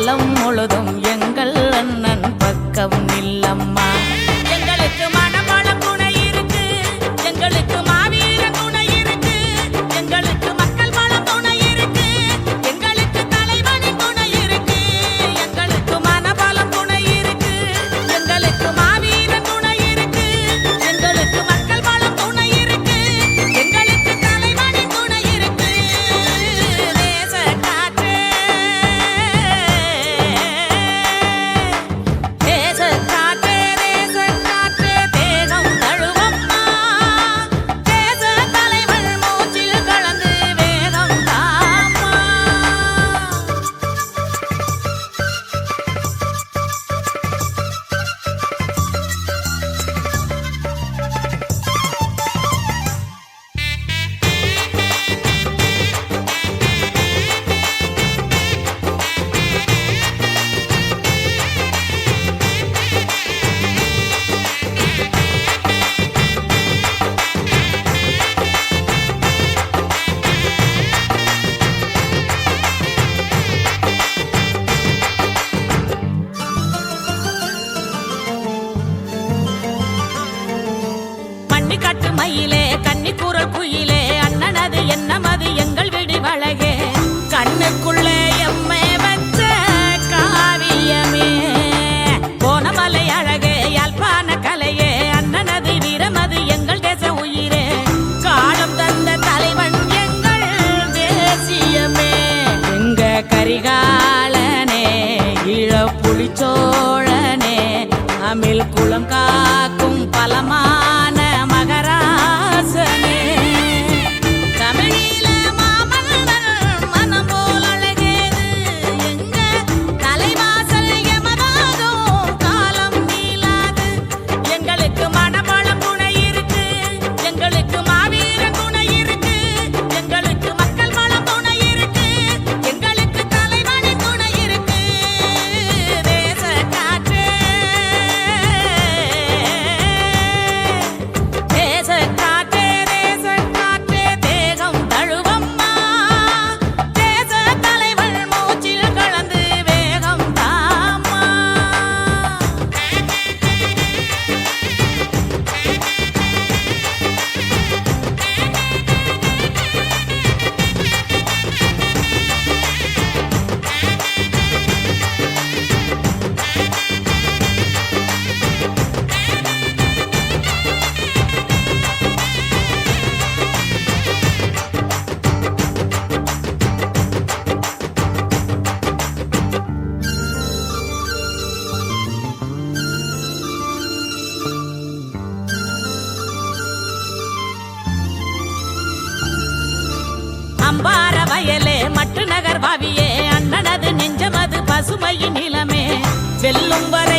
காலம் முழுதும் எங்கள் அண்ணன் பக்கம் நில்லம்மா. எங்களுக்கு மனவளம் துணை இருக்கு, எங்களுக்கு மாவீர துணை இருக்கு, எங்களுக்கு மக்கள் வளம் துணை இருக்கு, எங்களுக்கு தலைவனின் துணை இருக்கு, எங்களுக்கு மனவளம் துணை இருக்கு, எங்களுக்கு மாவீர துணை இருக்கு, எங்களுக்கு மக்கள் வளம் துணை இருக்கு, எங்களுக்கு தலைவனின் துணை இருக்கு. தேச காற்றே, தேச காற்றே, தேச காற்றே, தேகம் தழுவம்மா. தேச தலைவன் மூச்சில் கலந்து வேகம் தாம்மா. மண்ணிக்காட்டு மயிலே, கன்னிக்கூறல் குயிலே, அண்ணனது என்னமது எங்கள் விடி வழகே, கண்ணுக்குள்ளே எம்மை வச்ச காவியமே, கோணமலை அழகே, யாழ்ப்பாண கலையே, அண்ணனது வீரமது எங்கள் தேச உயிரே, காலம் தந்த தலைவன் எங்கள் தேசியமே. எங்க கரிகாலனே, இளப்புலிச்சோழனே, அமிழ் குளம் காக்கும் பலமான மகராசனே, தமிழீழ மாமன்னன் மனம் போல் அழகேது, எங்க தலைவாசல் எமதாகும் காலம் நீளாது. எங்களுக்கு மனவளம் துணை இருக்கு, எங்களுக்கு மாவீர துணை இருக்கு, எங்களுக்கு மக்கள் வளம் துணை இருக்கு, எங்களுக்கு தலைவனின் துணை இருக்கு. தேச காற்றே, தேச காற்றே, தேச காற்றே, தேகம் தழுவம்மா. தேச தலைவன் மூச்சில் கலந்து வேகம் தாம்மா. அம்பார வயலே, மட்டு நகர் வாவியே, அண்ணனது நெஞ்சமது பசுமையின் நிலமே, வெல்லும் வரை